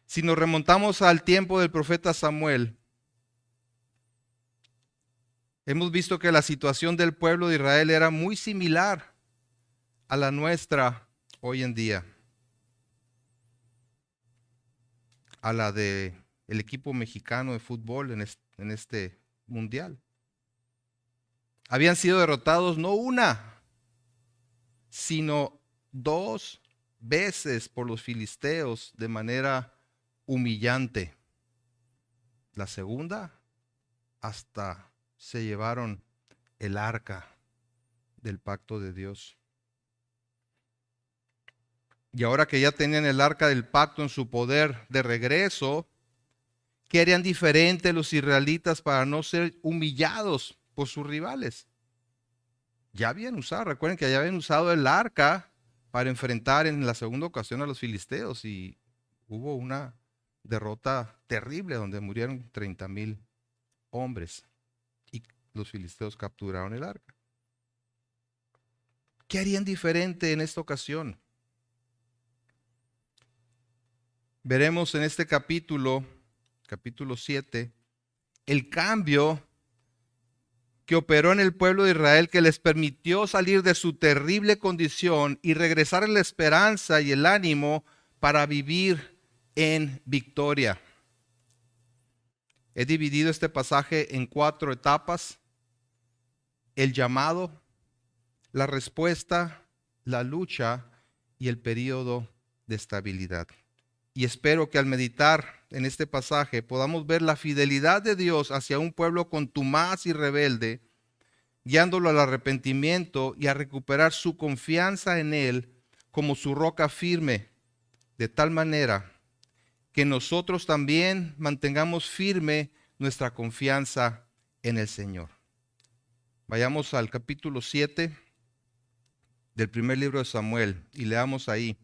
Si nos remontamos al tiempo del profeta Samuel, hemos visto que la situación del pueblo de Israel era muy similar a la nuestra hoy en día, a la del equipo mexicano de fútbol en este mundial. Habían sido derrotados no una, sino 2 veces por los filisteos de manera humillante. La segunda, hasta se llevaron el arca del pacto de Dios. Y ahora que ya tenían el arca del pacto en su poder de regreso, ¿qué harían diferente los israelitas para no ser humillados por sus rivales? Ya habían usado, recuerden que ya habían usado el arca para enfrentar en la segunda ocasión a los filisteos y hubo una derrota terrible donde murieron 30,000 hombres y los filisteos capturaron el arca. ¿Qué harían diferente en esta ocasión? Veremos en este capítulo 7, el cambio que operó en el pueblo de Israel, que les permitió salir de su terrible condición y regresar en la esperanza y el ánimo para vivir en victoria. He dividido este pasaje en 4 etapas: el llamado, la respuesta, la lucha y el periodo de estabilidad. Y espero que al meditar en este pasaje podamos ver la fidelidad de Dios hacia un pueblo contumaz y rebelde, guiándolo al arrepentimiento y a recuperar su confianza en Él como su roca firme, de tal manera que nosotros también mantengamos firme nuestra confianza en el Señor. Vayamos al capítulo 7 del primer libro de Samuel y leamos ahí.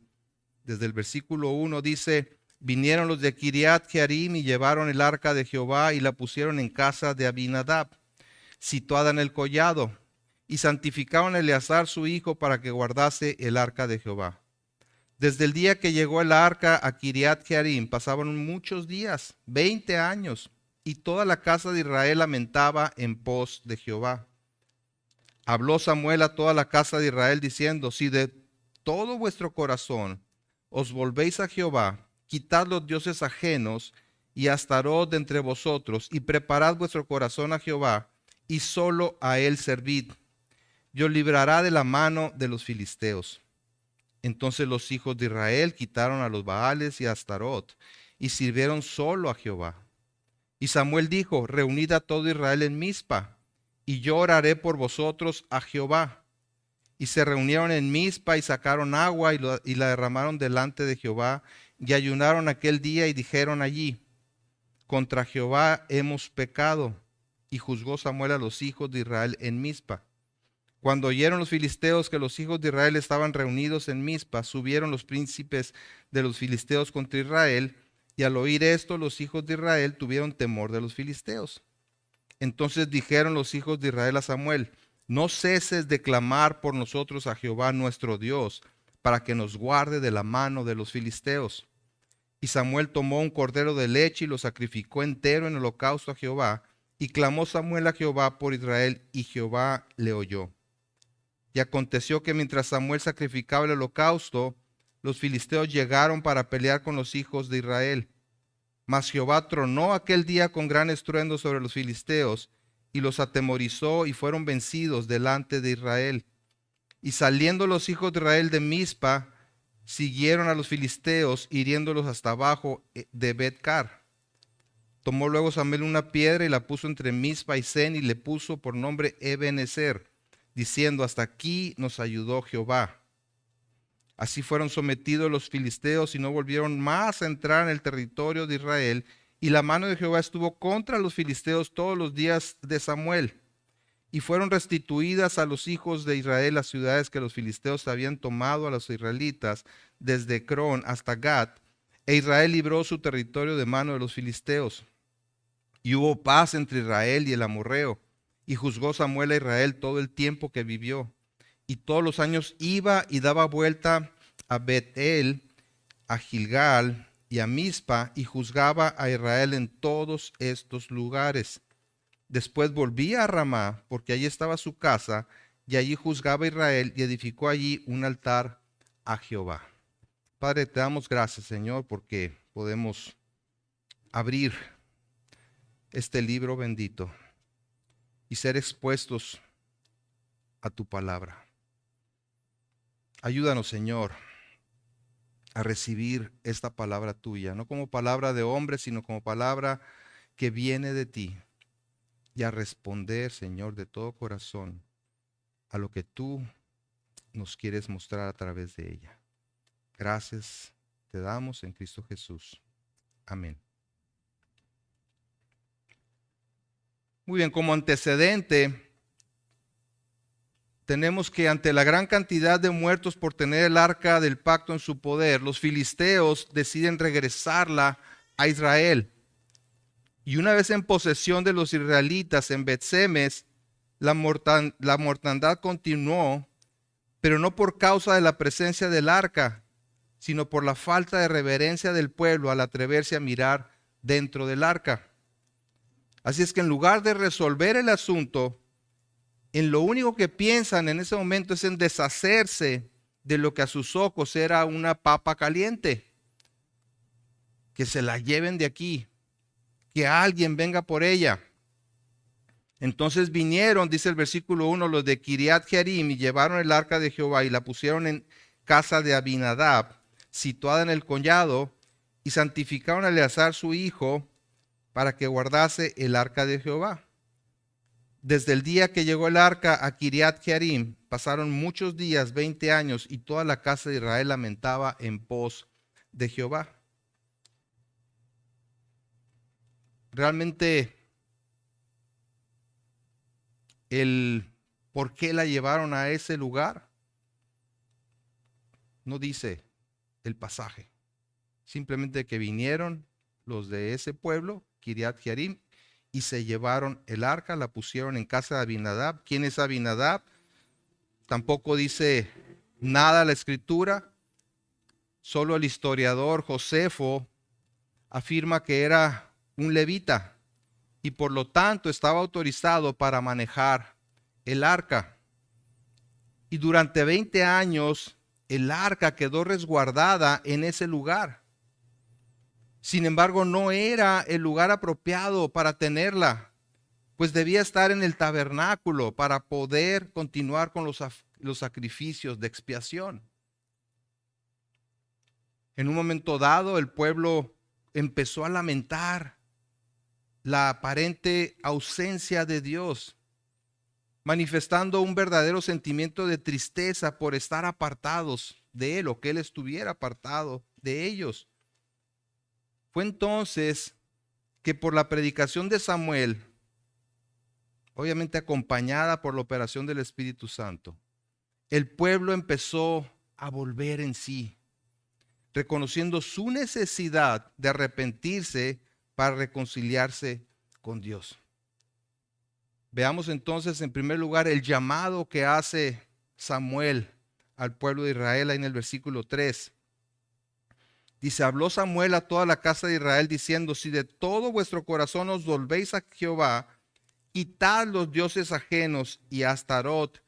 Desde el versículo 1 dice: vinieron los de Kiriat Jearim y llevaron el arca de Jehová y la pusieron en casa de Abinadab, situada en el collado, y santificaron a Eleazar su hijo para que guardase el arca de Jehová. Desde el día que llegó el arca a Kiriat Jearim pasaban muchos días, 20 años, y toda la casa de Israel lamentaba en pos de Jehová. Habló Samuel a toda la casa de Israel diciendo: si de todo vuestro corazón os volvéis a Jehová, quitad los dioses ajenos y Astarot de entre vosotros, y preparad vuestro corazón a Jehová, y solo a él servid, y os librará de la mano de los filisteos. Entonces los hijos de Israel quitaron a los Baales y a Astarot, y sirvieron solo a Jehová. Y Samuel dijo: reunid a todo Israel en Mizpa, y yo oraré por vosotros a Jehová. Y se reunieron en Mizpa y sacaron agua y la derramaron delante de Jehová, y ayunaron aquel día y dijeron allí: contra Jehová hemos pecado. Y juzgó Samuel a los hijos de Israel en Mizpa. Cuando oyeron los filisteos que los hijos de Israel estaban reunidos en Mizpa, subieron los príncipes de los filisteos contra Israel, y al oír esto los hijos de Israel tuvieron temor de los filisteos. Entonces dijeron los hijos de Israel a Samuel: no ceses de clamar por nosotros a Jehová nuestro Dios, para que nos guarde de la mano de los filisteos. Y Samuel tomó un cordero de leche y lo sacrificó entero en holocausto a Jehová. Y clamó Samuel a Jehová por Israel, y Jehová le oyó. Y aconteció que mientras Samuel sacrificaba el holocausto, los filisteos llegaron para pelear con los hijos de Israel. Mas Jehová tronó aquel día con gran estruendo sobre los filisteos, y los atemorizó, y fueron vencidos delante de Israel. Y saliendo los hijos de Israel de Mizpa, siguieron a los filisteos, hiriéndolos hasta abajo de Bet-car. Tomó luego Samuel una piedra y la puso entre Mizpa y Sen, y le puso por nombre Ebenezer, diciendo: hasta aquí nos ayudó Jehová. Así fueron sometidos los filisteos y no volvieron más a entrar en el territorio de Israel, y la mano de Jehová estuvo contra los filisteos todos los días de Samuel. Y fueron restituidas a los hijos de Israel las ciudades que los filisteos habían tomado a los israelitas, desde Ecrón hasta Gat, e Israel libró su territorio de mano de los filisteos. Y hubo paz entre Israel y el amorreo, y juzgó Samuel a Israel todo el tiempo que vivió. Y todos los años iba y daba vuelta a Bet-el, a Gilgal y a Mizpa, y juzgaba a Israel en todos estos lugares. Después volvía a Ramá, porque allí estaba su casa, y allí juzgaba a Israel, y edificó allí un altar a Jehová. Padre, te damos gracias, Señor, porque podemos abrir este libro bendito y ser expuestos a tu palabra. Ayúdanos, Señor, a recibir esta palabra tuya, no como palabra de hombre, sino como palabra que viene de ti, y a responder, Señor, de todo corazón a lo que tú nos quieres mostrar a través de ella. Gracias te damos en Cristo Jesús. Amén. Muy bien, como antecedente, tenemos que ante la gran cantidad de muertos por tener el arca del pacto en su poder, los filisteos deciden regresarla a Israel. Y una vez en posesión de los israelitas en Bet-Semes, la mortandad continuó, pero no por causa de la presencia del arca, sino por la falta de reverencia del pueblo al atreverse a mirar dentro del arca. Así es que en lugar de resolver el asunto, en lo único que piensan en ese momento es en deshacerse de lo que a sus ojos era una papa caliente. Que se la lleven de aquí, que alguien venga por ella. Entonces vinieron, dice el versículo 1, los de Kiriat Jearim y llevaron el arca de Jehová y la pusieron en casa de Abinadab, situada en el collado, y santificaron a Eleazar su hijo para que guardase el arca de Jehová. Desde el día que llegó el arca a Kiriat Jearim, pasaron muchos días, 20 años, y toda la casa de Israel lamentaba en pos de Jehová. Realmente el por qué la llevaron a ese lugar no dice el pasaje. Simplemente que vinieron los de ese pueblo, Kiriat Jearim, y se llevaron el arca, la pusieron en casa de Abinadab. ¿Quién es Abinadab? Tampoco dice nada la escritura. Solo el historiador Josefo afirma que era un levita y por lo tanto estaba autorizado para manejar el arca. Y durante 20 años el arca quedó resguardada en ese lugar. Sin embargo, no era el lugar apropiado para tenerla, pues debía estar en el tabernáculo para poder continuar con los sacrificios de expiación. En un momento dado, el pueblo empezó a lamentar la aparente ausencia de Dios, manifestando un verdadero sentimiento de tristeza por estar apartados de Él o que Él estuviera apartado de ellos. Fue entonces que por la predicación de Samuel, obviamente acompañada por la operación del Espíritu Santo, el pueblo empezó a volver en sí, reconociendo su necesidad de arrepentirse para reconciliarse con Dios. Veamos entonces en primer lugar el llamado que hace Samuel al pueblo de Israel ahí en el versículo 3. Dice, habló Samuel a toda la casa de Israel diciendo, si de todo vuestro corazón os volvéis a Jehová, quitad los dioses ajenos y a Astarot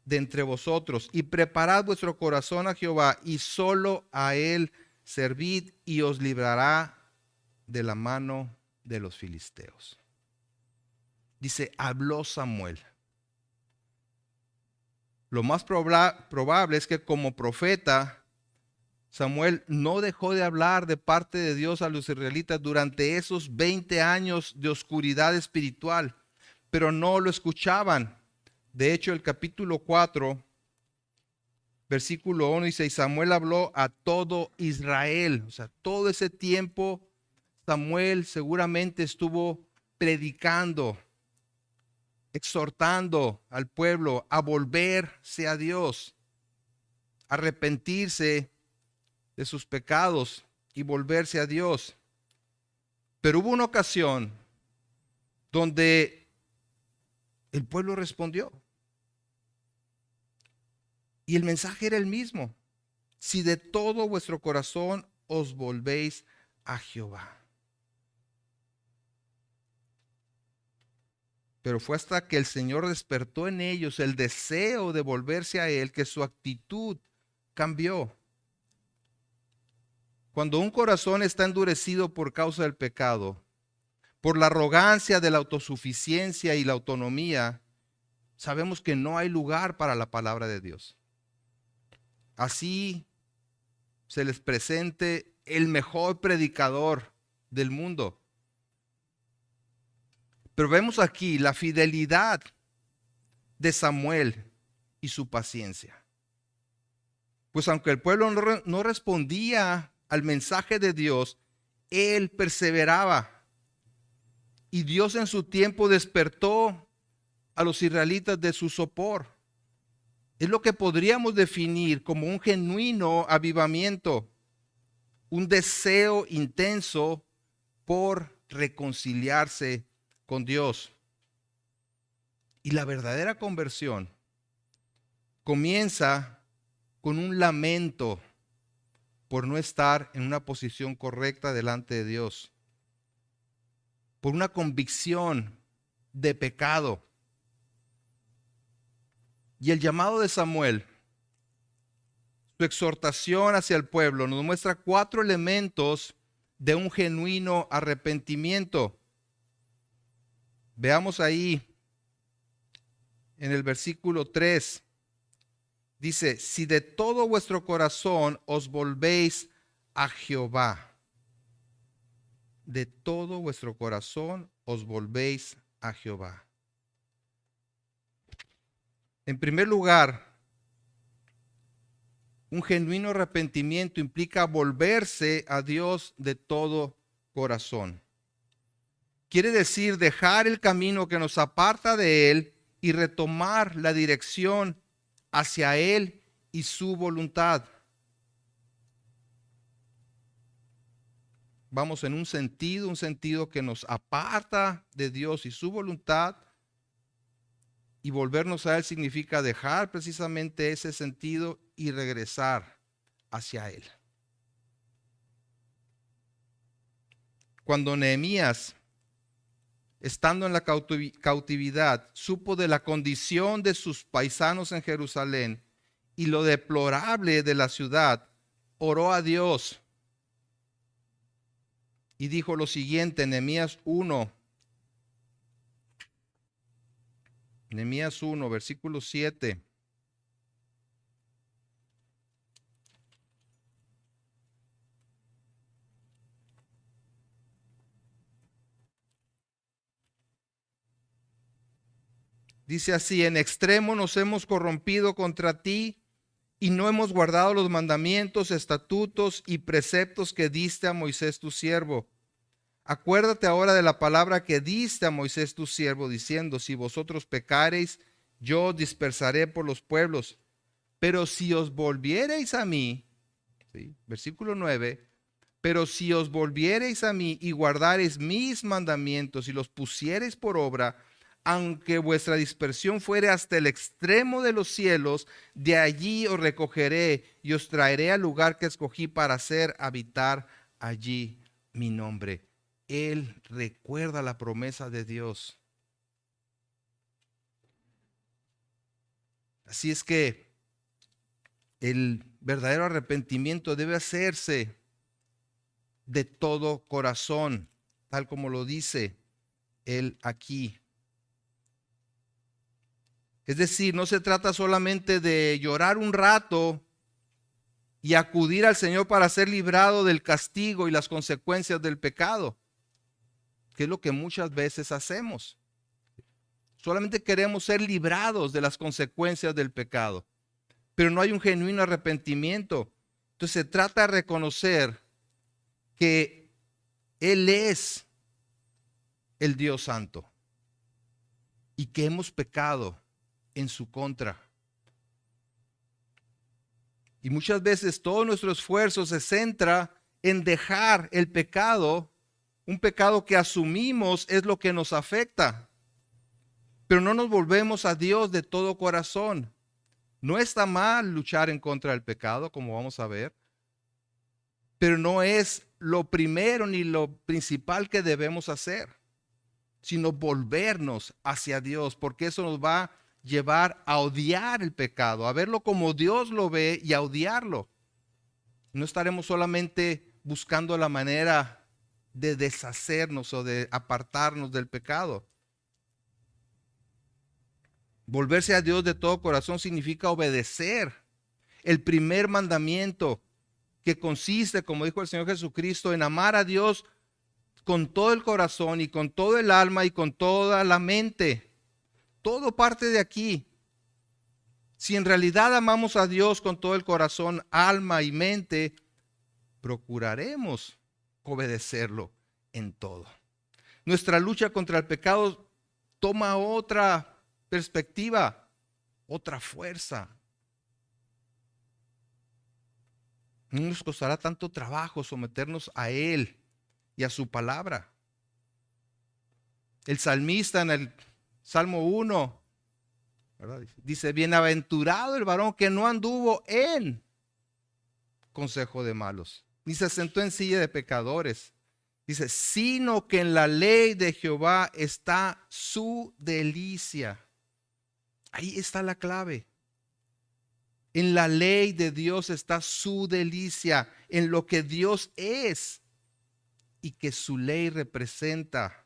de entre vosotros, y preparad vuestro corazón a Jehová, y solo a él servid, y os librará de la mano de los filisteos. Dice, habló Samuel. Lo más probable es que como profeta, Samuel no dejó de hablar de parte de Dios a los israelitas durante esos 20 años de oscuridad espiritual, pero no lo escuchaban. De hecho, el capítulo 4, versículo 1 dice, y Samuel habló a todo Israel. O sea, todo ese tiempo Samuel seguramente estuvo predicando, exhortando al pueblo a volverse a Dios, a arrepentirse de sus pecados y volverse a Dios. Pero hubo una ocasión donde el pueblo respondió. Y el mensaje era el mismo. Si de todo vuestro corazón os volvéis a Jehová. Pero fue hasta que el Señor despertó en ellos el deseo de volverse a Él que su actitud cambió. Cuando un corazón está endurecido por causa del pecado, por la arrogancia de la autosuficiencia y la autonomía, sabemos que no hay lugar para la palabra de Dios. Así se les presente el mejor predicador del mundo. Pero vemos aquí la fidelidad de Samuel y su paciencia. Pues aunque el pueblo no respondía al mensaje de Dios, él perseveraba. Y Dios en su tiempo despertó a los israelitas de su sopor. Es lo que podríamos definir como un genuino avivamiento, un deseo intenso por reconciliarse con Dios. Y la verdadera conversión comienza con un lamento por no estar en una posición correcta delante de Dios, por una convicción de pecado. Y el llamado de Samuel, su exhortación hacia el pueblo, nos muestra 4 elementos de un genuino arrepentimiento. Veamos ahí en el versículo 3. Dice, si de todo vuestro corazón os volvéis a Jehová, de todo vuestro corazón os volvéis a Jehová. En primer lugar, un genuino arrepentimiento implica volverse a Dios de todo corazón. Quiere decir dejar el camino que nos aparta de Él y retomar la dirección hacia Él y su voluntad. Vamos en un sentido que nos aparta de Dios y su voluntad. Y volvernos a Él significa dejar precisamente ese sentido y regresar hacia Él. Cuando Nehemías, estando en la cautividad, supo de la condición de sus paisanos en Jerusalén y lo deplorable de la ciudad, oró a Dios y dijo lo siguiente, Nehemías 1, versículo 7. Dice así, en extremo nos hemos corrompido contra ti y no hemos guardado los mandamientos, estatutos y preceptos que diste a Moisés tu siervo. Acuérdate ahora de la palabra que diste a Moisés tu siervo, diciendo, si vosotros pecareis, yo os dispersaré por los pueblos. Pero si os volviereis a mí, ¿sí? Versículo 9, pero si os volviereis a mí y guardareis mis mandamientos y los pusiereis por obra, aunque vuestra dispersión fuere hasta el extremo de los cielos, de allí os recogeré y os traeré al lugar que escogí para hacer habitar allí mi nombre. Él recuerda la promesa de Dios. Así es que el verdadero arrepentimiento debe hacerse de todo corazón, tal como lo dice él aquí. Es decir, no se trata solamente de llorar un rato y acudir al Señor para ser librado del castigo y las consecuencias del pecado, que es lo que muchas veces hacemos. Solamente queremos ser librados de las consecuencias del pecado, pero no hay un genuino arrepentimiento. Entonces se trata de reconocer que Él es el Dios Santo y que hemos pecado en su contra. Y muchas veces todo nuestro esfuerzo se centra en dejar el pecado, un pecado que asumimos es lo que nos afecta, pero no nos volvemos a Dios de todo corazón. No está mal luchar en contra del pecado, como vamos a ver, pero no es lo primero ni lo principal que debemos hacer, sino volvernos hacia Dios, porque eso nos va a llevar a odiar el pecado, a verlo como Dios lo ve y a odiarlo. No estaremos solamente buscando la manera de deshacernos o de apartarnos del pecado. Volverse a Dios de todo corazón significa obedecer el primer mandamiento, que consiste, como dijo el Señor Jesucristo, en amar a Dios con todo el corazón y con todo el alma y con toda la mente. Todo parte de aquí. Si en realidad amamos a Dios con todo el corazón, alma y mente, procuraremos obedecerlo en todo. Nuestra lucha contra el pecado toma otra perspectiva, otra fuerza. No nos costará tanto trabajo someternos a Él y a su palabra. El salmista en el Salmo 1, ¿verdad? Dice, bienaventurado el varón que no anduvo en consejo de malos, ni se sentó en silla de pecadores. Dice, sino que en la ley de Jehová está su delicia. Ahí está la clave. En la ley de Dios está su delicia, en lo que Dios es y que su ley representa.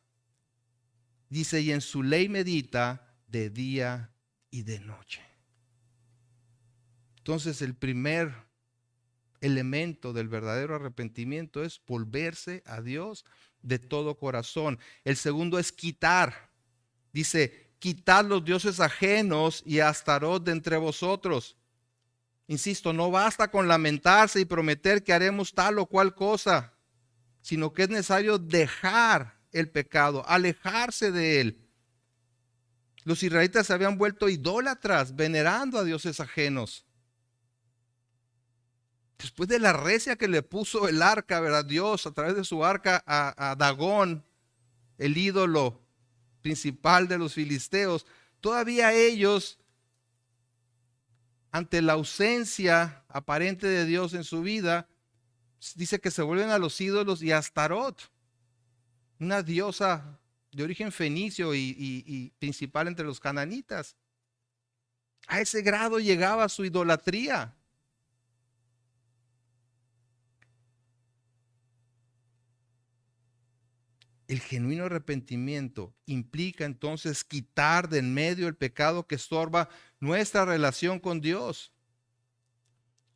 Dice, y en su ley medita de día y de noche. Entonces el primer elemento del verdadero arrepentimiento es volverse a Dios de todo corazón. El segundo es quitar. Dice, quitad los dioses ajenos y a Astarot de entre vosotros. Insisto, no basta con lamentarse y prometer que haremos tal o cual cosa, sino que es necesario dejar el pecado, alejarse de él. Los israelitas se habían vuelto idólatras, venerando a dioses ajenos. Después de la recia que le puso el arca, ¿verdad? Dios a través de su arca a Dagón, el ídolo principal de los filisteos, todavía ellos, ante la ausencia aparente de Dios en su vida, dice que se vuelven a los ídolos y a Astarot, una diosa de origen fenicio y principal entre los cananitas. A ese grado llegaba su idolatría. El genuino arrepentimiento implica entonces quitar de en medio el pecado que estorba nuestra relación con Dios.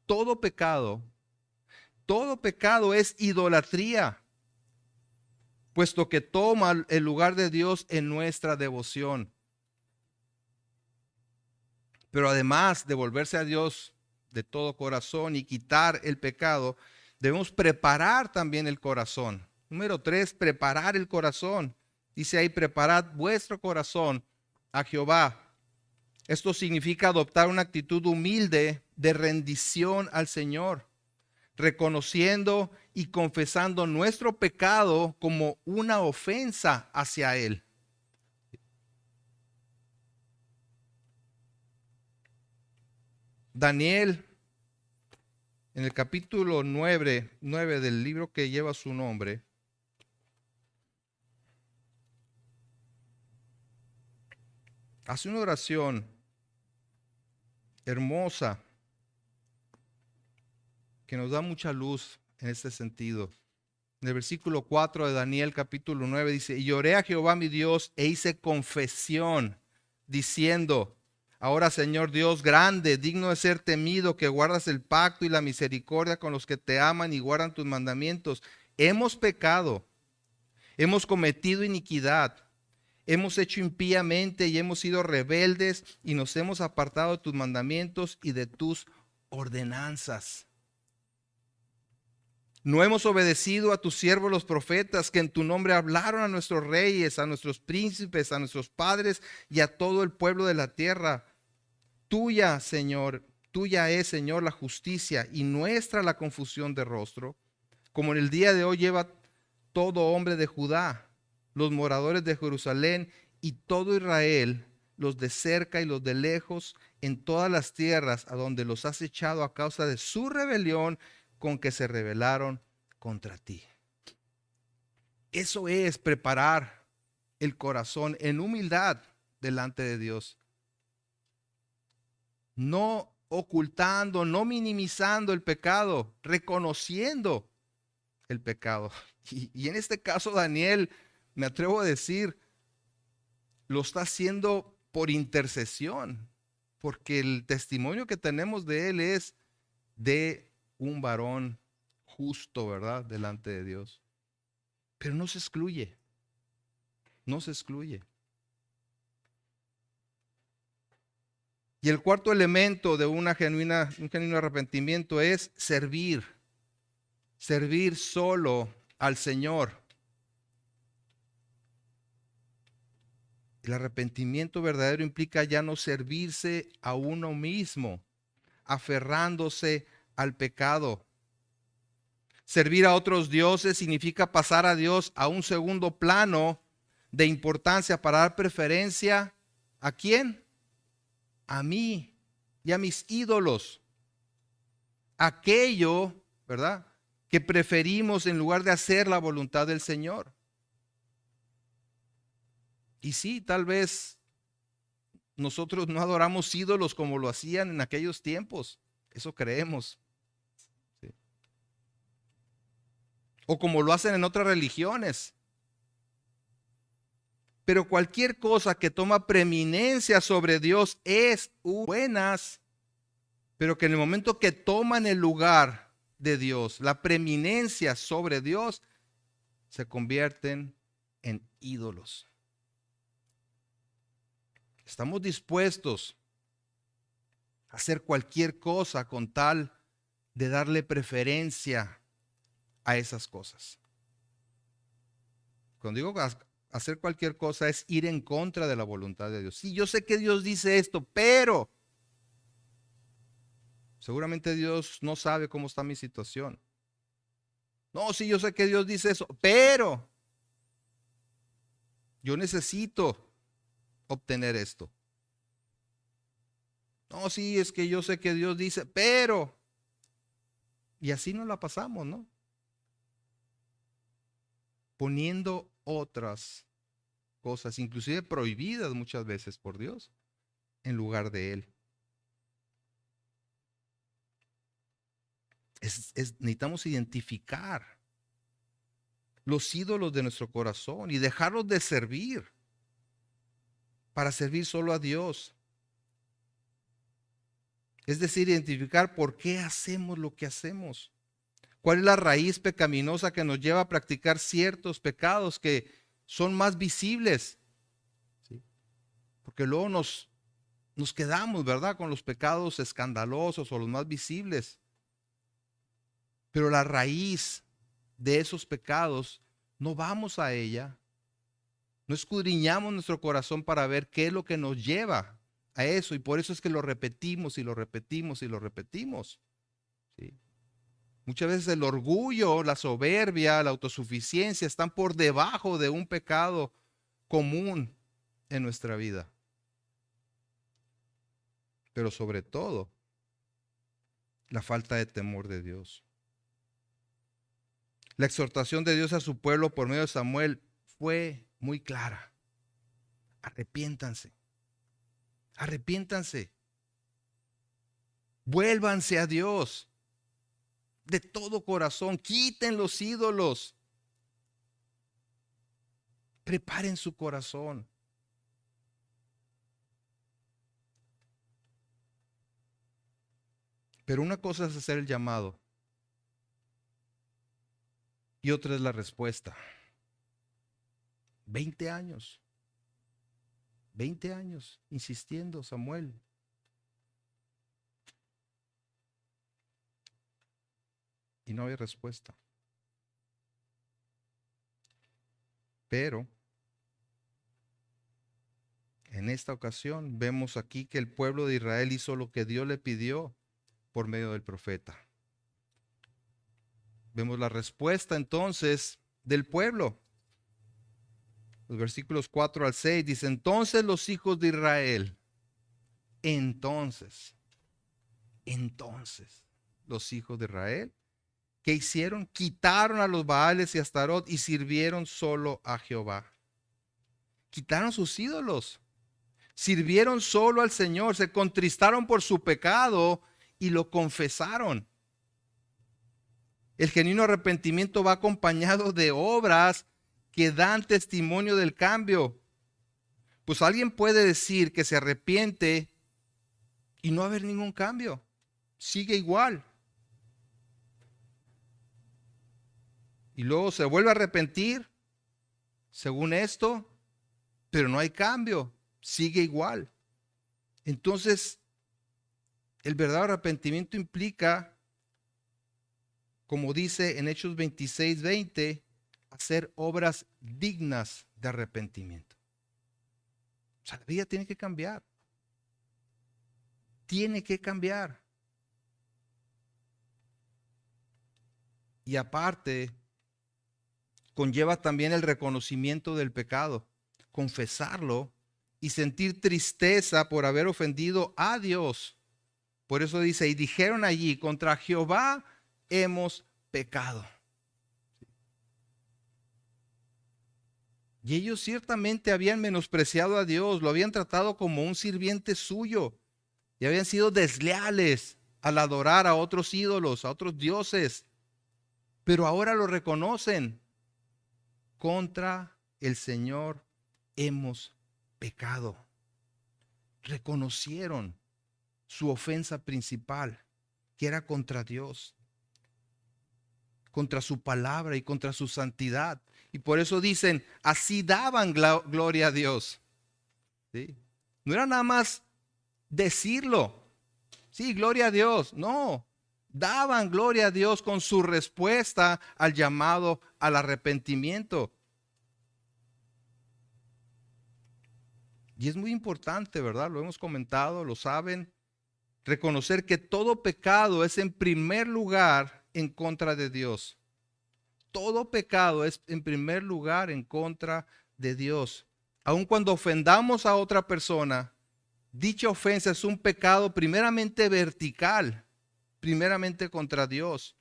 Todo pecado es idolatría, puesto que toma el lugar de Dios en nuestra devoción. Pero además de volverse a Dios de todo corazón y quitar el pecado, debemos preparar también el corazón. Número 3, preparar el corazón. Dice ahí, preparad vuestro corazón a Jehová. Esto significa adoptar una actitud humilde de rendición al Señor, reconociendo y confesando nuestro pecado como una ofensa hacia Él. Daniel, en el capítulo 9 del libro que lleva su nombre, hace una oración hermosa que nos da mucha luz en este sentido. En el versículo 4 de Daniel capítulo 9 dice, y oré a Jehová mi Dios e hice confesión, diciendo, ahora Señor Dios grande, digno de ser temido, que guardas el pacto y la misericordia con los que te aman y guardan tus mandamientos. Hemos pecado, hemos cometido iniquidad, hemos hecho impíamente y hemos sido rebeldes y nos hemos apartado de tus mandamientos y de tus ordenanzas. No hemos obedecido a tus siervos los profetas, que en tu nombre hablaron a nuestros reyes, a nuestros príncipes, a nuestros padres y a todo el pueblo de la tierra. Tuya, Señor, tuya es, Señor, la justicia y nuestra la confusión de rostro, como en el día de hoy lleva todo hombre de Judá, los moradores de Jerusalén y todo Israel, los de cerca y los de lejos, en todas las tierras a donde los has echado a causa de su rebelión con que se rebelaron contra ti. Eso es preparar el corazón en humildad delante de Dios. No ocultando, no minimizando el pecado, reconociendo el pecado. Y en este caso Daniel, me atrevo a decir, lo está haciendo por intercesión, porque el testimonio que tenemos de él es de un varón justo, ¿verdad? Delante de Dios. Pero no se excluye, no se excluye. Y el cuarto elemento de un genuino arrepentimiento es servir solo al Señor. El arrepentimiento verdadero implica ya no servirse a uno mismo, aferrándose al pecado. Servir a otros dioses significa pasar a Dios a un segundo plano de importancia para dar preferencia ¿a quién? A mí y a mis ídolos. Aquello, ¿verdad?, que preferimos en lugar de hacer la voluntad del Señor. Y sí, tal vez nosotros no adoramos ídolos como lo hacían en aquellos tiempos. Eso creemos. Sí. O como lo hacen en otras religiones. Pero cualquier cosa que toma preeminencia sobre Dios es buenas, pero que en el momento que toman el lugar de Dios, la preeminencia sobre Dios, se convierten en ídolos. Estamos dispuestos a hacer cualquier cosa con tal de darle preferencia a esas cosas. Cuando digo hacer cualquier cosa es ir en contra de la voluntad de Dios. Sí, yo sé que Dios dice esto, pero seguramente Dios no sabe cómo está mi situación. No, sí, yo sé que Dios dice eso, pero yo necesito obtener esto. No, sí, es que yo sé que Dios dice, pero. Y así nos la pasamos, ¿no? Poniendo otras cosas, inclusive prohibidas muchas veces por Dios, en lugar de Él. Necesitamos identificar los ídolos de nuestro corazón y dejarlos de servir para servir solo a Dios. Es decir, identificar por qué hacemos lo que hacemos. ¿Cuál es la raíz pecaminosa que nos lleva a practicar ciertos pecados que son más visibles? ¿Sí? Porque luego nos quedamos, ¿verdad?, con los pecados escandalosos o los más visibles. Pero la raíz de esos pecados, no vamos a ella, no escudriñamos nuestro corazón para ver qué es lo que nos lleva a eso, y por eso es que lo repetimos y lo repetimos y lo repetimos. ¿Sí? Muchas veces el orgullo, la soberbia, la autosuficiencia están por debajo de un pecado común en nuestra vida. Pero sobre todo, la falta de temor de Dios. La exhortación de Dios a su pueblo por medio de Samuel fue muy clara. Arrepiéntanse. Arrepiéntanse. Vuélvanse a Dios de todo corazón. Quiten los ídolos. Preparen su corazón. Pero una cosa es hacer el llamado y otra es la respuesta. 20 años. 20 años insistiendo, Samuel. Y no había respuesta. Pero en esta ocasión vemos aquí que el pueblo de Israel hizo lo que Dios le pidió por medio del profeta. Vemos la respuesta entonces del pueblo. Los versículos 4 al 6 dice: entonces los hijos de Israel, entonces los hijos de Israel ¿Qué hicieron? Quitaron a los Baales y a Astarot y sirvieron solo a Jehová. Quitaron sus ídolos. Sirvieron solo al Señor. Se contristaron por su pecado y lo confesaron. El genuino arrepentimiento va acompañado de obras que dan testimonio del cambio. Pues alguien puede decir que se arrepiente y no haber ningún cambio. Sigue igual. Y luego se vuelve a arrepentir, según esto, pero no hay cambio. Sigue igual. Entonces, el verdadero arrepentimiento implica, como dice en Hechos 26:20, hacer obras dignas de arrepentimiento. O sea, la vida tiene que cambiar. Tiene que cambiar. Y aparte, conlleva también el reconocimiento del pecado, confesarlo y sentir tristeza por haber ofendido a Dios. Por eso dice, y dijeron allí, contra Jehová hemos pecado. Y ellos ciertamente habían menospreciado a Dios, lo habían tratado como un sirviente suyo y habían sido desleales al adorar a otros ídolos, a otros dioses. Pero ahora lo reconocen. Contra el Señor hemos pecado. Reconocieron su ofensa principal, que era contra Dios, contra su palabra y contra su santidad. Y por eso dicen, así daban gloria a Dios. ¿Sí? No era nada más decirlo. Sí, gloria a Dios. No, daban gloria a Dios con su respuesta al llamado al arrepentimiento. Y es muy importante, ¿verdad? Lo hemos comentado, lo saben. Reconocer que todo pecado es en primer lugar en contra de Dios. Todo pecado es en primer lugar en contra de Dios. Aun cuando ofendamos a otra persona, dicha ofensa es un pecado primeramente vertical, primeramente contra Dios.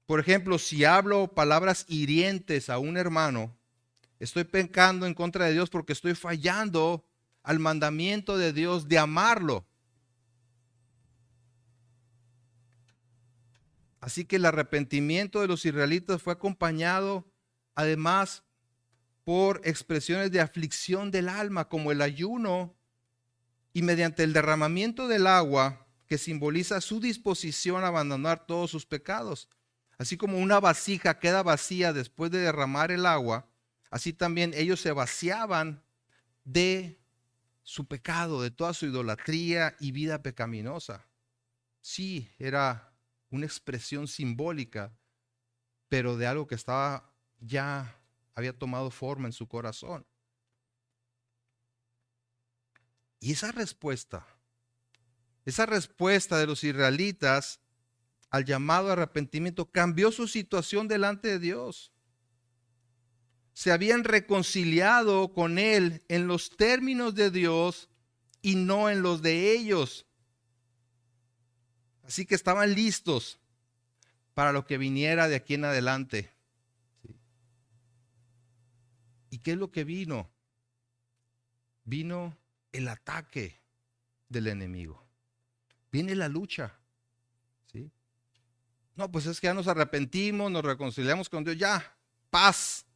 Por ejemplo, si hablo palabras hirientes a un hermano, estoy pecando en contra de Dios porque estoy fallando al mandamiento de Dios de amarlo. Así que el arrepentimiento de los israelitas fue acompañado además por expresiones de aflicción del alma, como el ayuno, y mediante el derramamiento del agua, que simboliza su disposición a abandonar todos sus pecados. Así como una vasija queda vacía después de derramar el agua, así también ellos se vaciaban de su pecado, de toda su idolatría y vida pecaminosa. Sí, era una expresión simbólica, pero de algo que había tomado forma en su corazón. Y esa respuesta de los israelitas al llamado arrepentimiento cambió su situación delante de Dios. Se habían reconciliado con Él en los términos de Dios y no en los de ellos. Así que estaban listos para lo que viniera de aquí en adelante. ¿Y qué es lo que vino? Vino el ataque del enemigo. Viene la lucha. ¿Sí? No, pues es que ya nos arrepentimos, nos reconciliamos con Dios. Ya, paz,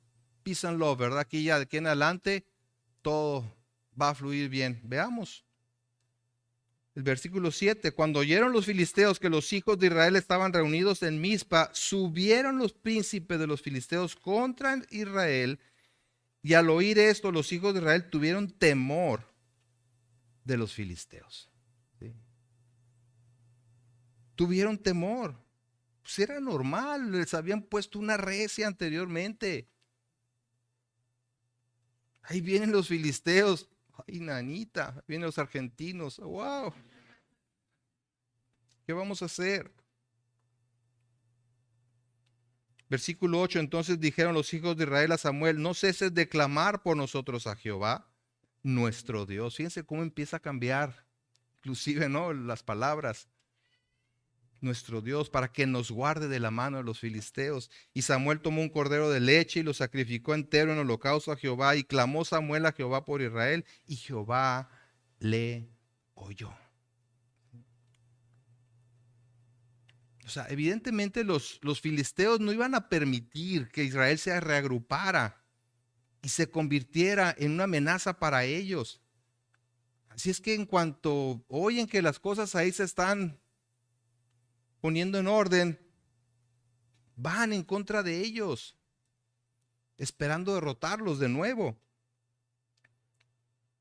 peace and love, ¿verdad? Aquí ya de aquí en adelante todo va a fluir bien. Veamos. El versículo 7, cuando oyeron los filisteos que los hijos de Israel estaban reunidos en Mizpa, subieron los príncipes de los filisteos contra Israel, y al oír esto los hijos de Israel tuvieron temor de los filisteos. ¿Sí? Tuvieron temor. Pues era normal, les habían puesto una recia anteriormente. Ahí vienen los filisteos. Ay, nanita, vienen los argentinos. Wow. ¿Qué vamos a hacer? Versículo 8, entonces dijeron los hijos de Israel a Samuel, no ceses de clamar por nosotros a Jehová, nuestro Dios. Fíjense cómo empieza a cambiar, inclusive, ¿no? Las palabras. nuestro Dios, para que nos guarde de la mano de los filisteos. Y Samuel tomó un cordero de leche y lo sacrificó entero en holocausto a Jehová. Y clamó Samuel a Jehová por Israel, y Jehová le oyó. O sea, evidentemente los filisteos no iban a permitir que Israel se reagrupara y se convirtiera en una amenaza para ellos. Así es que en cuanto oyen que las cosas ahí se están poniendo en orden, van en contra de ellos, esperando derrotarlos de nuevo.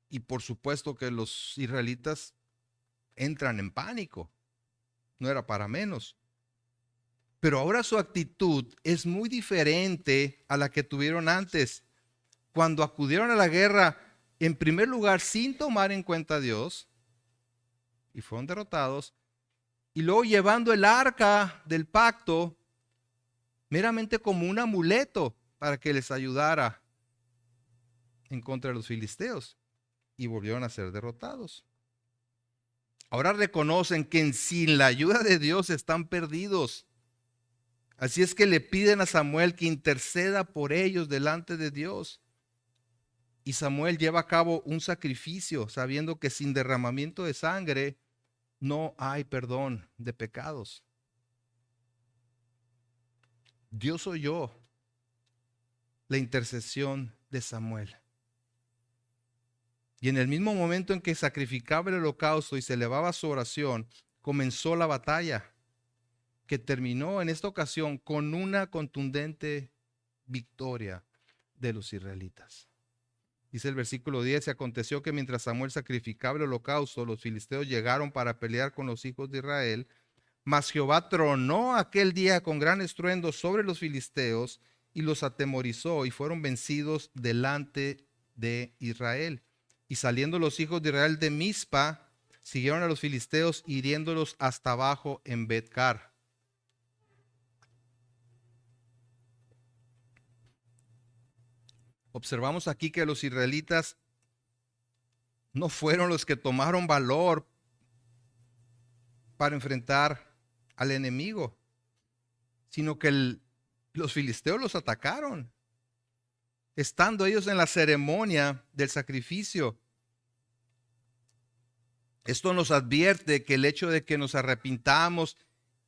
Y por supuesto que los israelitas entran en pánico. No era para menos. Pero ahora su actitud es muy diferente a la que tuvieron antes. Cuando acudieron a la guerra, en primer lugar, sin tomar en cuenta a Dios, y fueron derrotados, y luego llevando el arca del pacto meramente como un amuleto para que les ayudara en contra de los filisteos, y volvieron a ser derrotados. Ahora reconocen que sin la ayuda de Dios están perdidos. Así es que le piden a Samuel que interceda por ellos delante de Dios. Y Samuel lleva a cabo un sacrificio, sabiendo que sin derramamiento de sangre no hay perdón de pecados. Dios oyó la intercesión de Samuel. Y en el mismo momento en que sacrificaba el holocausto y se elevaba su oración, comenzó la batalla, que terminó en esta ocasión con una contundente victoria de los israelitas. Dice el versículo 10, y aconteció que mientras Samuel sacrificaba el holocausto, los filisteos llegaron para pelear con los hijos de Israel, mas Jehová tronó aquel día con gran estruendo sobre los filisteos y los atemorizó, y fueron vencidos delante de Israel. Y saliendo los hijos de Israel de Mizpa, siguieron a los filisteos, hiriéndolos hasta abajo en Bet-car. Observamos aquí que los israelitas no fueron los que tomaron valor para enfrentar al enemigo, sino que los filisteos los atacaron, estando ellos en la ceremonia del sacrificio. Esto nos advierte que el hecho de que nos arrepintamos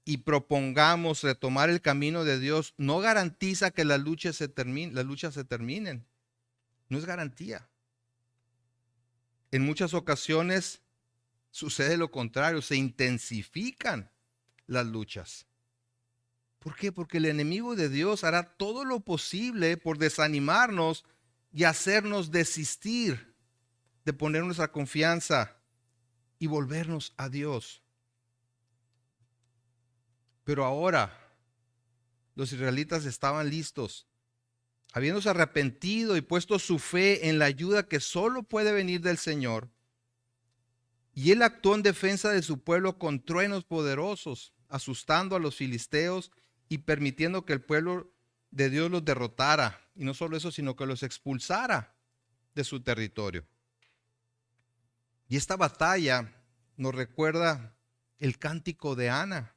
y propongamos retomar el camino de Dios no garantiza que las luchas se terminen. No es garantía. En muchas ocasiones sucede lo contrario, se intensifican las luchas. ¿Por qué? Porque el enemigo de Dios hará todo lo posible por desanimarnos y hacernos desistir de poner nuestra confianza y volvernos a Dios. Pero ahora los israelitas estaban listos, habiéndose arrepentido y puesto su fe en la ayuda que solo puede venir del Señor. Y él actuó en defensa de su pueblo con truenos poderosos, asustando a los filisteos y permitiendo que el pueblo de Dios los derrotara. Y no solo eso, sino que los expulsara de su territorio. Y esta batalla nos recuerda el cántico de Ana.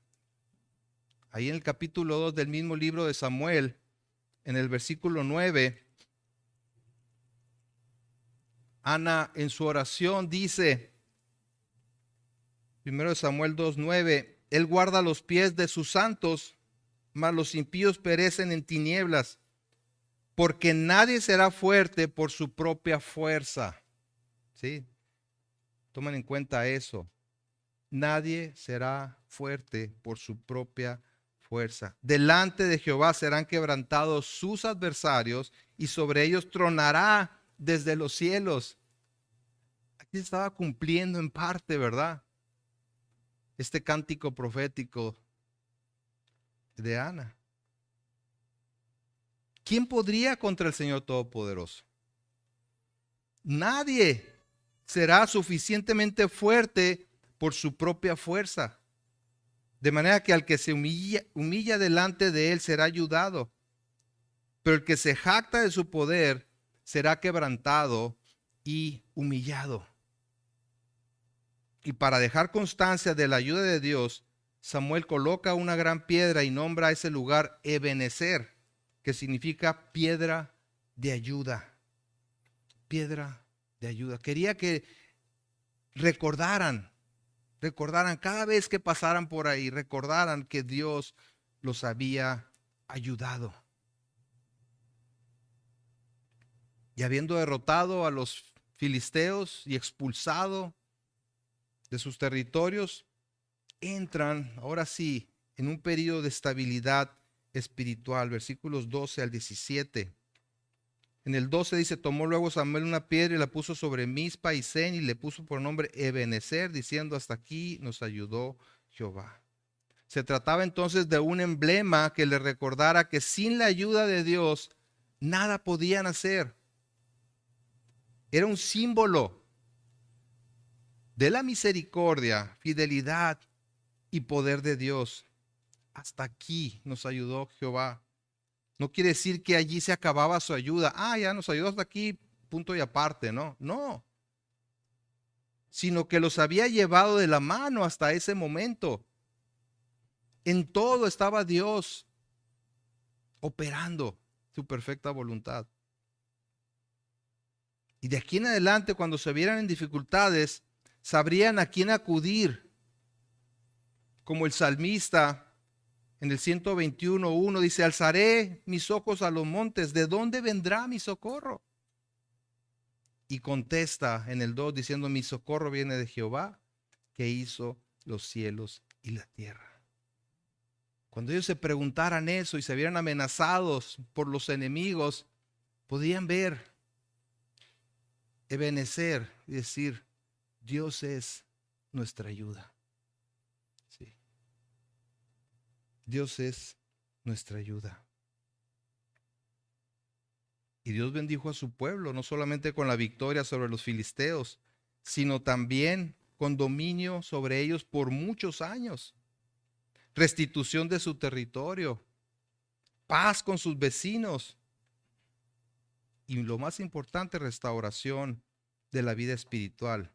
Ahí en el capítulo 2 del mismo libro de Samuel, en el versículo 9, Ana en su oración dice, 1 Samuel 2:9, Él guarda los pies de sus santos, mas los impíos perecen en tinieblas, porque nadie será fuerte por su propia fuerza. ¿Sí? Tomen en cuenta eso. Nadie será fuerte por su propia fuerza. Delante de Jehová serán quebrantados sus adversarios y sobre ellos tronará desde los cielos. Aquí estaba cumpliendo en parte, ¿verdad? Este cántico profético de Ana. ¿Quién podría contra el Señor Todopoderoso? Nadie será suficientemente fuerte por su propia fuerza. De manera que al que se humilla delante de él será ayudado. Pero el que se jacta de su poder será quebrantado y humillado. Y para dejar constancia de la ayuda de Dios, Samuel coloca una gran piedra y nombra a ese lugar Ebenezer, que significa piedra de ayuda. Piedra de ayuda. Quería que recordaran cada vez que pasaran por ahí, recordaran que Dios los había ayudado. Y habiendo derrotado a los filisteos y expulsado de sus territorios, entran ahora sí en un periodo de estabilidad espiritual. Versículos 12 al 17. En el 12 dice: tomó luego Samuel una piedra y la puso sobre Mizpa y Sen y le puso por nombre Ebenezer, diciendo: hasta aquí nos ayudó Jehová. Se trataba entonces de un emblema que le recordara que sin la ayuda de Dios nada podían hacer. Era un símbolo de la misericordia, fidelidad y poder de Dios. Hasta aquí nos ayudó Jehová. No quiere decir que allí se acababa su ayuda. Ya nos ayudó hasta aquí, punto y aparte, ¿no? No. Sino que los había llevado de la mano hasta ese momento. En todo estaba Dios operando su perfecta voluntad. Y de aquí en adelante, cuando se vieran en dificultades, sabrían a quién acudir. Como el salmista en el 121:1 dice: alzaré mis ojos a los montes, ¿de dónde vendrá mi socorro? Y contesta en el 2 diciendo: mi socorro viene de Jehová, que hizo los cielos y la tierra. Cuando ellos se preguntaran eso y se vieran amenazados por los enemigos, podían ver Ebenezer y decir: Dios es nuestra ayuda. Sí. Dios es nuestra ayuda. Y Dios bendijo a su pueblo, no solamente con la victoria sobre los filisteos, sino también con dominio sobre ellos por muchos años. Restitución de su territorio, paz con sus vecinos y lo más importante, restauración de la vida espiritual.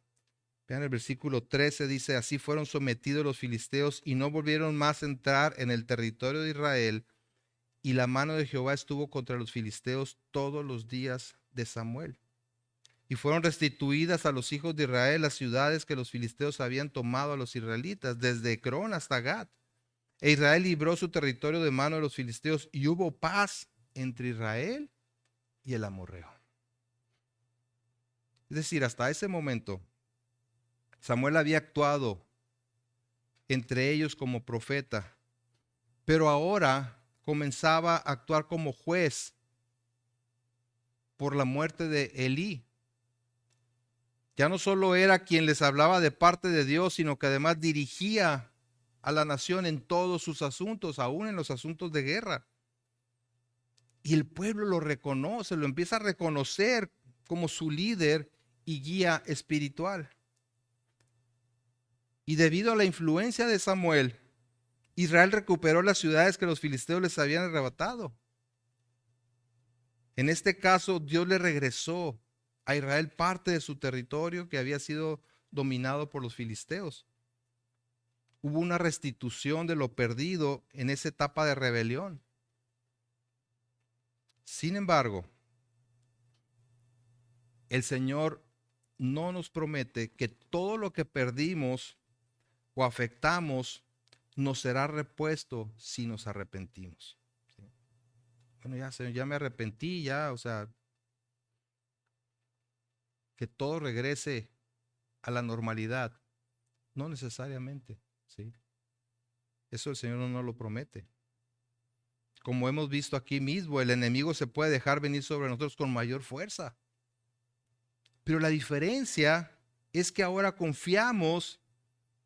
Vean el versículo 13, dice: así fueron sometidos los filisteos y no volvieron más a entrar en el territorio de Israel, y la mano de Jehová estuvo contra los filisteos todos los días de Samuel. Y fueron restituidas a los hijos de Israel las ciudades que los filisteos habían tomado a los israelitas, desde Ecrón hasta Gat. E Israel libró su territorio de mano de los filisteos, y hubo paz entre Israel y el amorreo. Es decir, hasta ese momento, Samuel había actuado entre ellos como profeta, pero ahora comenzaba a actuar como juez por la muerte de Elí. Ya no solo era quien les hablaba de parte de Dios, sino que además dirigía a la nación en todos sus asuntos, aún en los asuntos de guerra. Y el pueblo lo reconoce, lo empieza a reconocer como su líder y guía espiritual. Y debido a la influencia de Samuel, Israel recuperó las ciudades que los filisteos les habían arrebatado. En este caso, Dios le regresó a Israel parte de su territorio que había sido dominado por los filisteos. Hubo una restitución de lo perdido en esa etapa de rebelión. Sin embargo, el Señor no nos promete que todo lo que perdimos o afectamos nos será repuesto si nos arrepentimos. ¿Sí? Bueno, ya, Señor, ya me arrepentí, ya, o sea, que todo regrese a la normalidad. No necesariamente, ¿sí? Eso el Señor no nos lo promete. Como hemos visto aquí mismo, el enemigo se puede dejar venir sobre nosotros con mayor fuerza. Pero la diferencia es que ahora confiamos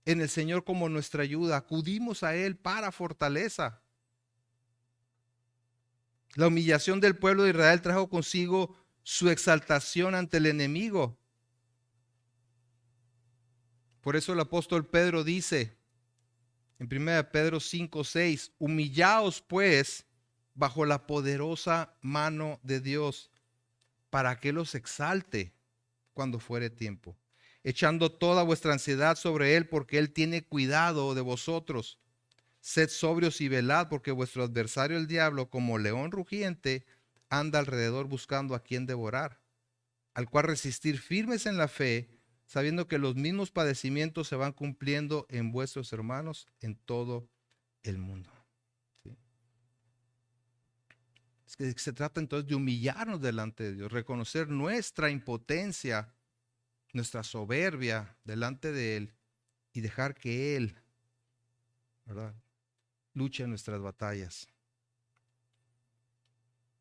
en el Señor como nuestra ayuda. Acudimos a Él para fortaleza. La humillación del pueblo de Israel trajo consigo su exaltación ante el enemigo. Por eso el apóstol Pedro dice en 1 Pedro 5:6: humillaos pues bajo la poderosa mano de Dios, para que los exalte cuando fuere tiempo, echando toda vuestra ansiedad sobre Él, porque Él tiene cuidado de vosotros. Sed sobrios y velad, porque vuestro adversario el diablo, como león rugiente, anda alrededor buscando a quien devorar, al cual resistir firmes en la fe, sabiendo que los mismos padecimientos se van cumpliendo en vuestros hermanos en todo el mundo. ¿Sí? Es que se trata entonces de humillarnos delante de Dios, reconocer nuestra impotencia, nuestra soberbia delante de Él y dejar que Él, ¿verdad?, luche en nuestras batallas.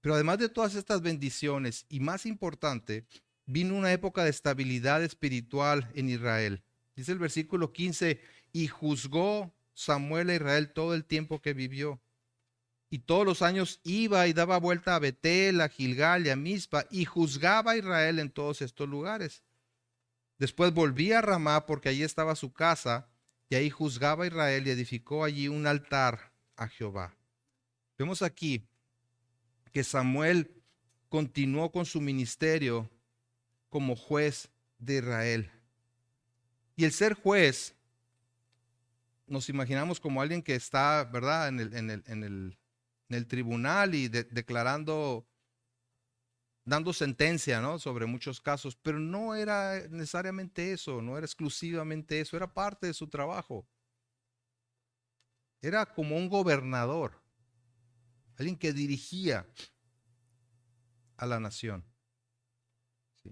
Pero además de todas estas bendiciones, y más importante, vino una época de estabilidad espiritual en Israel. Dice el versículo 15, y juzgó Samuel a Israel todo el tiempo que vivió. Y todos los años iba y daba vuelta a Betel, a Gilgal y a Mizpa, y juzgaba a Israel en todos estos lugares. Después volvía a Ramá, porque allí estaba su casa, y ahí juzgaba a Israel y edificó allí un altar a Jehová. Vemos aquí que Samuel continuó con su ministerio como juez de Israel. Y el ser juez, nos imaginamos como alguien que está, ¿verdad?, en el tribunal y declarando, dando sentencia, ¿no?, sobre muchos casos, pero no era necesariamente eso, no era exclusivamente eso, era parte de su trabajo. Era como un gobernador, alguien que dirigía a la nación. ¿Sí?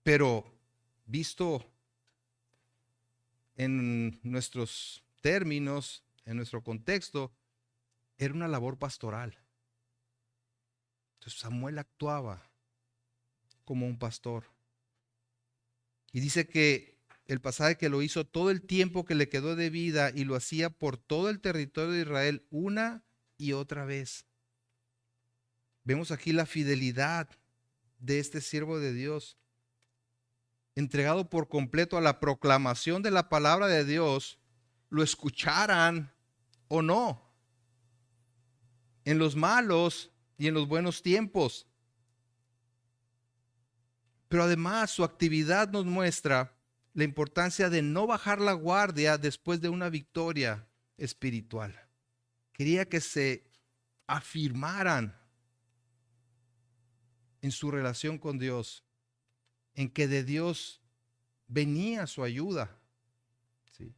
Pero visto en nuestros términos, en nuestro contexto, era una labor pastoral. Entonces Samuel actuaba como un pastor. Y dice que el pasaje que lo hizo todo el tiempo que le quedó de vida y lo hacía por todo el territorio de Israel una y otra vez. Vemos aquí la fidelidad de este siervo de Dios, entregado por completo a la proclamación de la palabra de Dios, lo escucharan o no, en los malos y en los buenos tiempos. Pero además su actividad nos muestra la importancia de no bajar la guardia después de una victoria espiritual. Quería que se afirmaran en su relación con Dios, en que de Dios venía su ayuda. ¿Sí?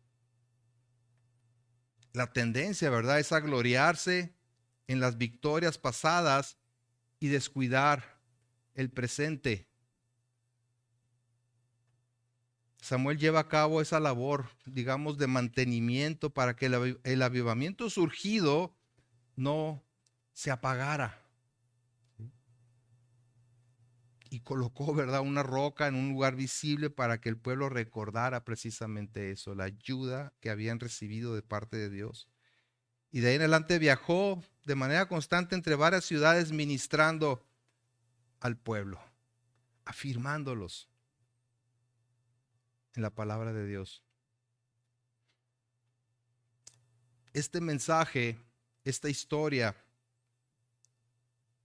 La tendencia, ¿verdad?, es a gloriarse en las victorias pasadas y descuidar el presente. Samuel lleva a cabo esa labor, digamos, de mantenimiento para que el avivamiento surgido no se apagara. Y colocó, ¿verdad?, una roca en un lugar visible para que el pueblo recordara precisamente eso, la ayuda que habían recibido de parte de Dios. Y de ahí en adelante viajó de manera constante entre varias ciudades ministrando al pueblo, afirmándolos en la palabra de Dios. Este mensaje, esta historia,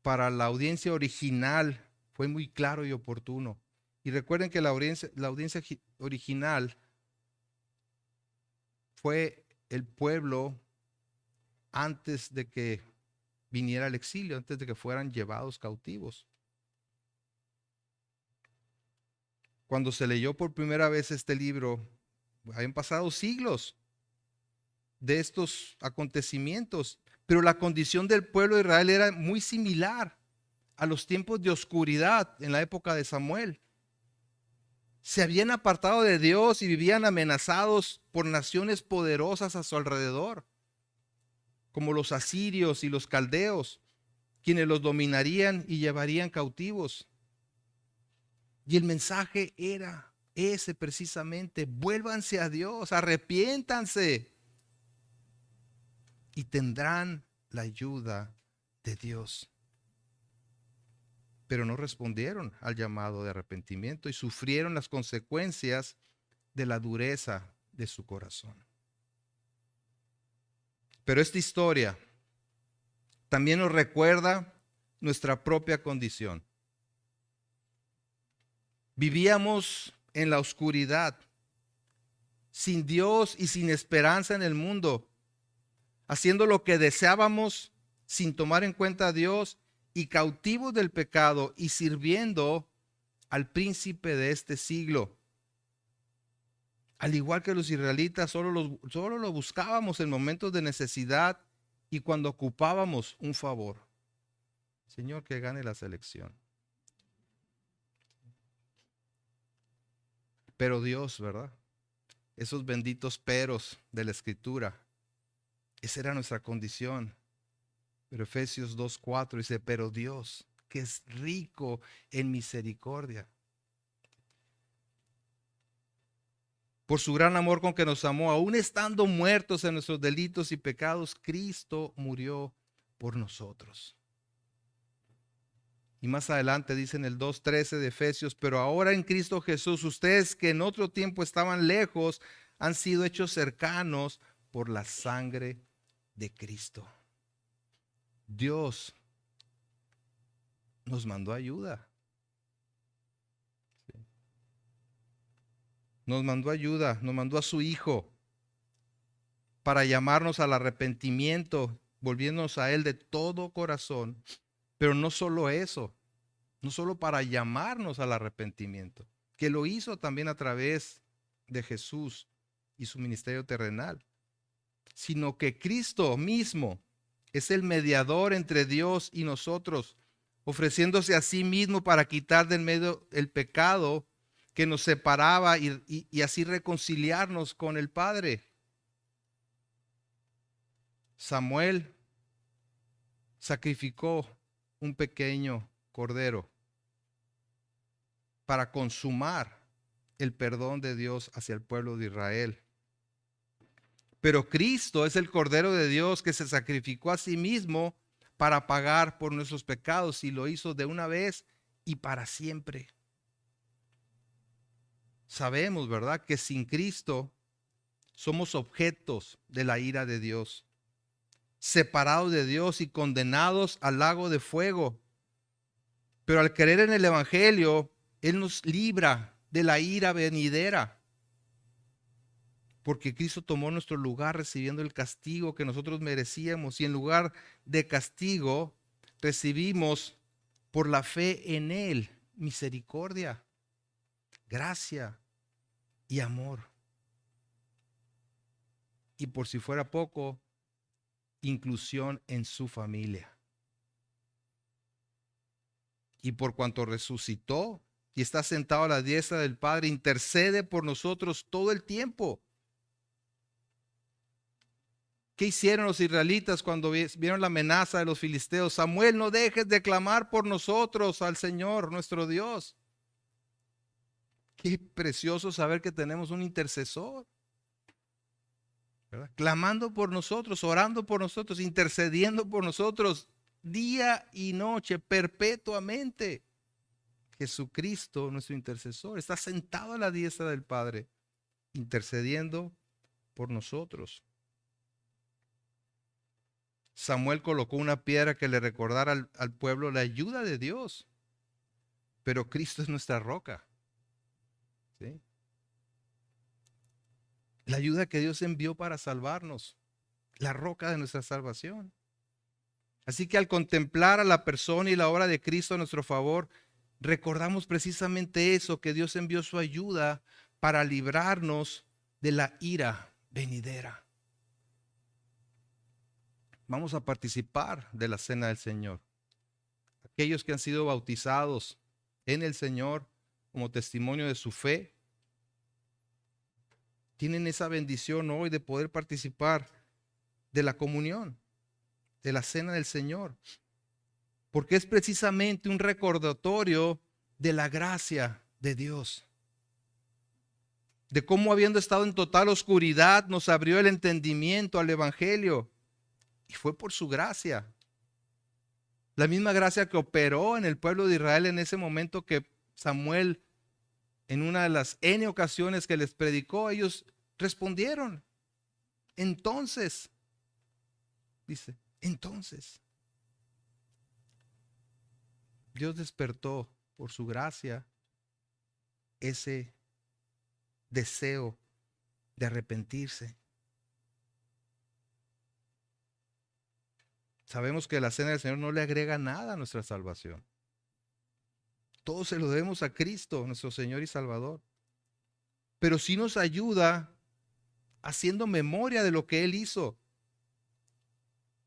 para la audiencia original fue muy claro y oportuno. Y recuerden que la audiencia original fue el pueblo antes de que viniera el exilio, antes de que fueran llevados cautivos. Cuando se leyó por primera vez este libro, habían pasado siglos de estos acontecimientos, pero la condición del pueblo de Israel era muy similar a los tiempos de oscuridad en la época de Samuel. Se habían apartado de Dios y vivían amenazados por naciones poderosas a su alrededor, como los asirios y los caldeos, quienes los dominarían y llevarían cautivos. Y el mensaje era ese precisamente: vuélvanse a Dios, arrepiéntanse y tendrán la ayuda de Dios. Pero no respondieron al llamado de arrepentimiento y sufrieron las consecuencias de la dureza de su corazón. Pero esta historia también nos recuerda nuestra propia condición. Vivíamos en la oscuridad, sin Dios y sin esperanza en el mundo, haciendo lo que deseábamos sin tomar en cuenta a Dios y cautivos del pecado y sirviendo al príncipe de este siglo. Al igual que los israelitas, solo lo buscábamos en momentos de necesidad y cuando ocupábamos un favor. Señor, que gane la selección. Pero Dios, ¿verdad? Esos benditos peros de la Escritura, esa era nuestra condición. Pero Efesios 2:4 dice, pero Dios, que es rico en misericordia, por su gran amor con que nos amó, aún estando muertos en nuestros delitos y pecados, Cristo murió por nosotros. Y más adelante dice en el 2:13 de Efesios, pero ahora en Cristo Jesús, ustedes que en otro tiempo estaban lejos, han sido hechos cercanos por la sangre de Cristo. Dios nos mandó ayuda. Nos mandó ayuda, nos mandó a su Hijo para llamarnos al arrepentimiento, volviéndonos a Él de todo corazón. Pero no solo eso, no solo para llamarnos al arrepentimiento, que lo hizo también a través de Jesús y su ministerio terrenal, sino que Cristo mismo es el mediador entre Dios y nosotros, ofreciéndose a sí mismo para quitar del medio el pecado que nos separaba y así reconciliarnos con el Padre. Samuel sacrificó un pequeño cordero para consumar el perdón de Dios hacia el pueblo de Israel. Pero Cristo es el Cordero de Dios que se sacrificó a sí mismo para pagar por nuestros pecados y lo hizo de una vez y para siempre. Sabemos, ¿verdad?, que sin Cristo somos objetos de la ira de Dios, separados de Dios y condenados al lago de fuego. Pero al creer en el Evangelio, Él nos libra de la ira venidera, porque Cristo tomó nuestro lugar recibiendo el castigo que nosotros merecíamos, y en lugar de castigo recibimos por la fe en Él misericordia, gracia y amor. Y por si fuera poco, inclusión en su familia. Y por cuanto resucitó y está sentado a la diestra del Padre, intercede por nosotros todo el tiempo. ¿Qué hicieron los israelitas cuando vieron la amenaza de los filisteos? Samuel, no dejes de clamar por nosotros al Señor, nuestro Dios. Qué precioso saber que tenemos un intercesor, ¿verdad? Clamando por nosotros, orando por nosotros, intercediendo por nosotros día y noche, perpetuamente. Jesucristo, nuestro intercesor, está sentado a la diestra del Padre, intercediendo por nosotros. Samuel colocó una piedra que le recordara al pueblo la ayuda de Dios, pero Cristo es nuestra roca, ¿sí? La ayuda que Dios envió para salvarnos, la roca de nuestra salvación. Así que al contemplar a la persona y la obra de Cristo a nuestro favor, recordamos precisamente eso, que Dios envió su ayuda para librarnos de la ira venidera. Vamos a participar de la cena del Señor. Aquellos que han sido bautizados en el Señor como testimonio de su fe, tienen esa bendición hoy de poder participar de la comunión, de la cena del Señor, porque es precisamente un recordatorio de la gracia de Dios, de cómo, habiendo estado en total oscuridad, nos abrió el entendimiento al Evangelio, y fue por su gracia. La misma gracia que operó en el pueblo de Israel en ese momento que Samuel, en una de las N ocasiones que les predicó, ellos respondieron. Entonces, dice, entonces, Dios despertó por su gracia ese deseo de arrepentirse. Sabemos que la cena del Señor no le agrega nada a nuestra salvación. Todo se lo debemos a Cristo, nuestro Señor y Salvador. Pero sí nos ayuda haciendo memoria de lo que Él hizo.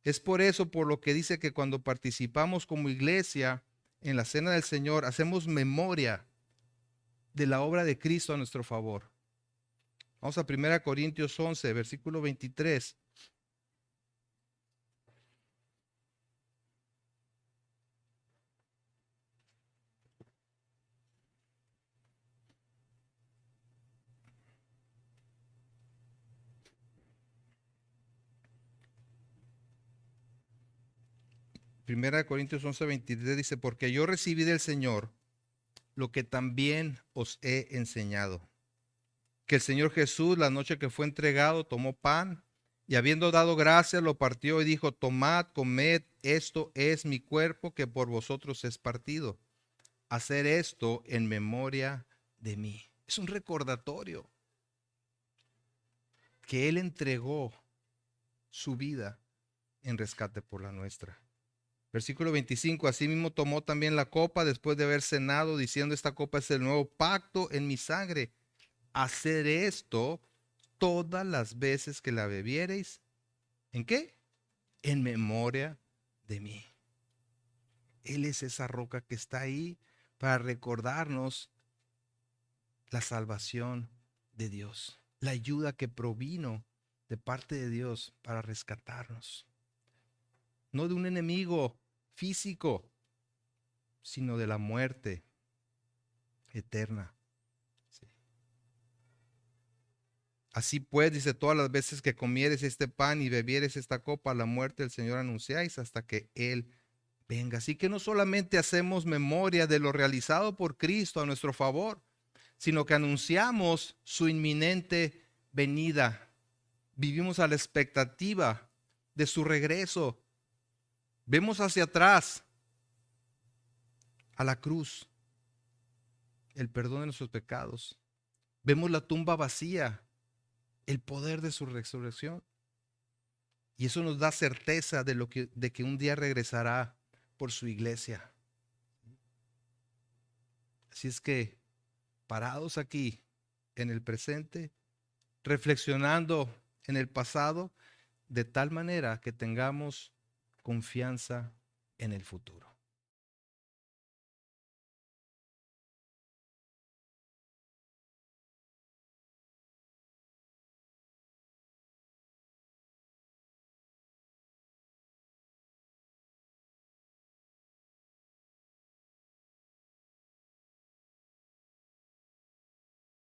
Es por eso por lo que dice que cuando participamos como iglesia en la cena del Señor, hacemos memoria de la obra de Cristo a nuestro favor. Vamos a 1 Corintios 11, versículo 23. Primera de Corintios 11, 23 dice, porque yo recibí del Señor lo que también os he enseñado. Que el Señor Jesús, la noche que fue entregado, tomó pan y habiendo dado gracias, lo partió y dijo, tomad, comed, esto es mi cuerpo que por vosotros es partido. Hacer esto en memoria de mí. Es un recordatorio que Él entregó su vida en rescate por la nuestra. Versículo 25, asimismo tomó también la copa después de haber cenado, diciendo, esta copa es el nuevo pacto en mi sangre. Hacer esto todas las veces que la bebiereis. ¿En qué? En memoria de mí. Él es esa roca que está ahí para recordarnos la salvación de Dios, la ayuda que provino de parte de Dios para rescatarnos. No de un enemigo físico, sino de la muerte eterna. Sí. Así pues, dice, todas las veces que comieres este pan y bebieres esta copa, la muerte del Señor anunciáis hasta que Él venga. Así que no solamente hacemos memoria de lo realizado por Cristo a nuestro favor, sino que anunciamos su inminente venida. Vivimos a la expectativa de su regreso. Vemos hacia atrás a la cruz, el perdón de nuestros pecados. Vemos la tumba vacía, el poder de su resurrección. Y eso nos da certeza de que un día regresará por su iglesia. Así es que, parados aquí en el presente, reflexionando en el pasado, de tal manera que tengamos confianza en el futuro.